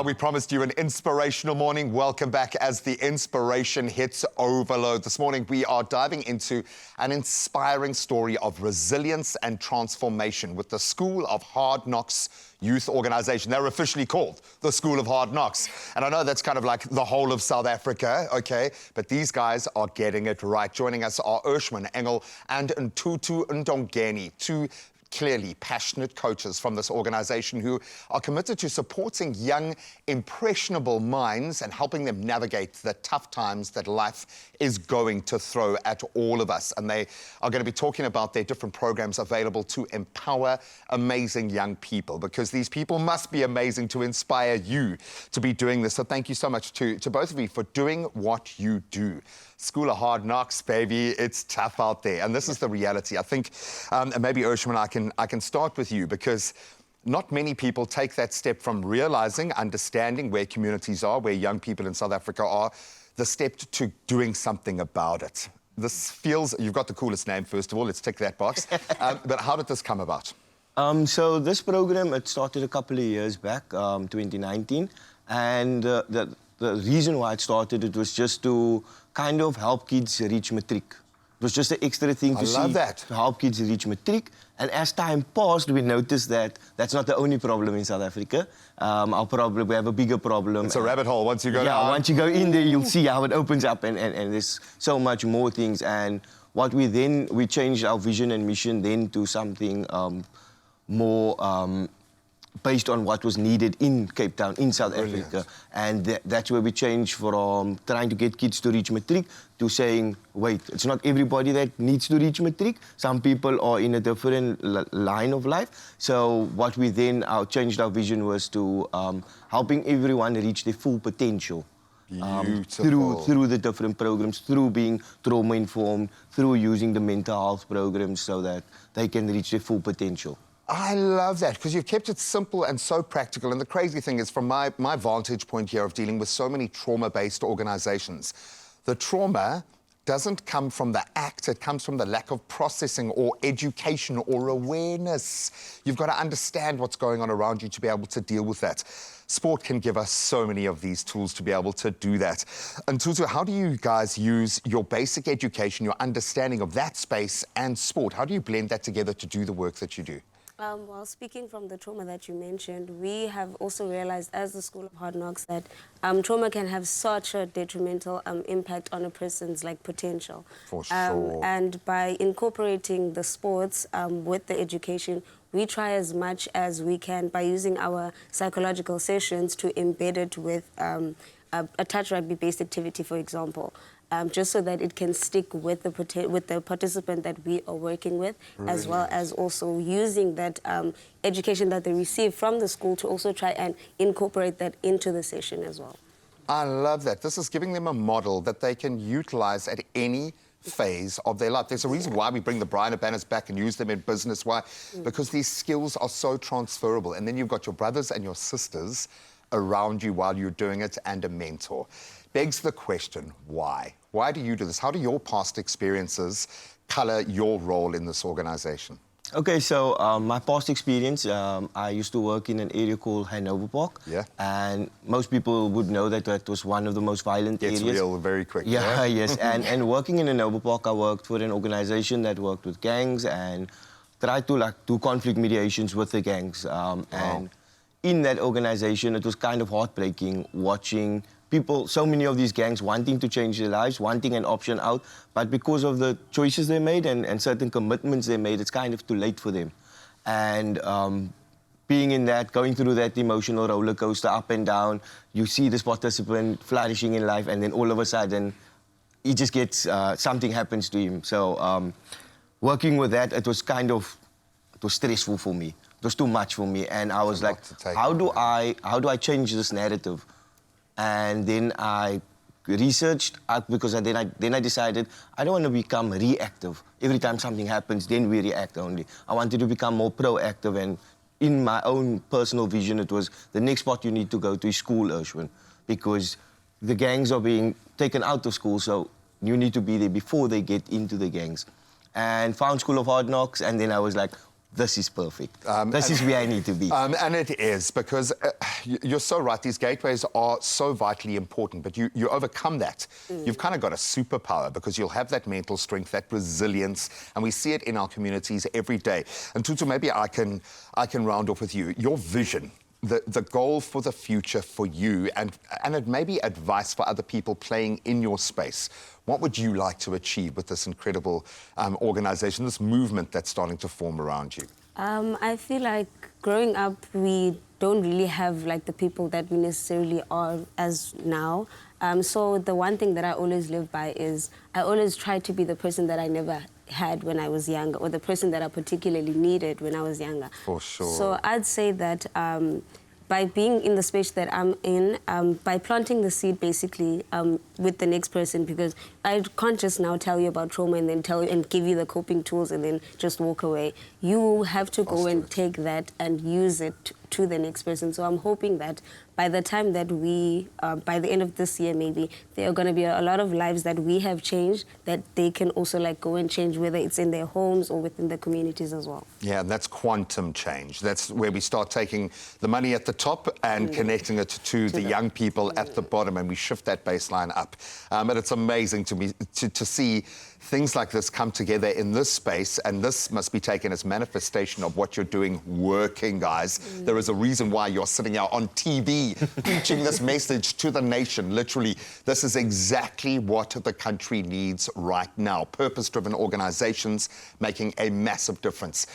We promised you an inspirational morning. Welcome back as the inspiration hits overload. This morning we are diving into an inspiring story of resilience and transformation with the School of Hard Knocks youth organization. They're officially called the School of Hard Knocks. And I know that's kind of like the whole of South Africa, okay? But these guys are getting it right. Joining us are Ushman Engel and Ntutu Ndongeni, two clearly passionate coaches from this organization who are committed to supporting young, impressionable minds and helping them navigate the tough times that life is going to throw at all of us. And they are going to be talking about their different programs available to empower amazing young people, because these people must be amazing to inspire you to be doing this. So thank you so much to both of you for doing what you do. School of Hard Knocks, baby, it's tough out there. And this is the reality. I think, and maybe Ushman, I can start with you, because not many people take that step from realizing, understanding where communities are, where young people in South Africa are, the step to doing something about it. This feels, you've got the coolest name, first of all, let's tick that box. But how did this come about? So this program, it started a couple of years back, 2019. And the reason why it started, it was just to kind of help kids reach matric. It was just an extra thing to help kids reach matric. And as time passed, we noticed that that's not the only problem in South Africa. We have a bigger problem. It's a rabbit hole once you go down. Yeah, once you go in there, you'll see how it opens up, and there's so much more things. And what we changed our vision and mission then to something more based on what was needed in Cape Town, in South Africa. And that's where we changed from trying to get kids to reach matric to saying, wait, it's not everybody that needs to reach matric. Some people are in a different line of life. So what we then changed our vision was to helping everyone reach their full potential. Through the different programs, through being trauma-informed, through using the mental health programs so that they can reach their full potential. I love that, because you've kept it simple and so practical. And the crazy thing is, from my vantage point here of dealing with so many trauma-based organizations, the trauma doesn't come from the act, it comes from the lack of processing or education or awareness. You've got to understand what's going on around you to be able to deal with that. Sport can give us so many of these tools to be able to do that. And Tutu, how do you guys use your basic education, your understanding of that space and sport? How do you blend that together to do the work that you do? Well, speaking from the trauma that you mentioned, we have also realized as the School of Hard Knocks that trauma can have such a detrimental impact on a person's potential. For sure. And by incorporating the sports with the education, we try as much as we can by using our psychological sessions to embed it with a touch rugby-based activity, for example. Just so that it can stick with the participant that we are working with, as well as also using that education that they receive from the school to also try and incorporate that into the session as well. I love that. This is giving them a model that they can utilize at any phase of their life. There's a reason why we bring the Brian Banners back and use them in business. Why? Because these skills are so transferable. And then you've got your brothers and your sisters around you while you're doing it, and a mentor. Begs the question, why? Why do you do this? How do your past experiences color your role in this organization? Okay, so my past experience, I used to work in an area called Hanover Park. Yeah. And most people would know that that was one of the most violent areas. It's real very quick. Yeah, yes. And working in Hanover Park, I worked for an organization that worked with gangs and tried to do conflict mediations with the gangs. And in that organization, it was kind of heartbreaking watching people, so many of these gangs wanting to change their lives, wanting an option out, but because of the choices they made and certain commitments they made, it's kind of too late for them. And being in that, going through that emotional roller coaster, up and down, you see this participant flourishing in life, and then all of a sudden, he just gets, something happens to him. So working with that, it was stressful for me. It was too much for me, and I was like, how do I change this narrative? And then I researched, because then I decided I don't want to become reactive. Every time something happens, then we react only. I wanted to become more proactive, and in my own personal vision, it was the next spot you need to go to is school, Ushman, because the gangs are being taken out of school, so you need to be there before they get into the gangs. And found School of Hard Knocks, and then I was like, this is perfect. This is where I need to be. And it is, because you're so right, these gateways are so vitally important, but you overcome that. You've kind of got a superpower, because you'll have that mental strength, that resilience, and we see it in our communities every day. And Tutu, maybe I can round off with you. Your vision, the goal for the future for you, and it may be advice for other people playing in your space. What would you like to achieve with this incredible organisation, this movement that's starting to form around you? I feel like growing up, we don't really have like the people that we necessarily are as now. So the one thing that I always live by is I always try to be the person that I never had when I was younger, or the person that I particularly needed when I was younger. For sure. So I'd say that by being in the space that I'm in, by planting the seed basically with the next person, because I can't just now tell you about trauma and then tell you and give you the coping tools and then just walk away. You have to go and take that and use it to the next person. So I'm hoping that by the time that we, by the end of this year maybe, there are going to be a lot of lives that we have changed that they can also like go and change, whether it's in their homes or within the communities as well. Yeah, and that's quantum change. That's where we start taking the money at the top and connecting it to the young people at the bottom, and we shift that baseline up. And it's amazing to see things like this come together in this space, and this must be taken as manifestation of what you're doing working, guys. There is a reason why you're sitting out on TV preaching this message to the nation. Literally, this is exactly what the country needs right now. Purpose-driven organizations making a massive difference.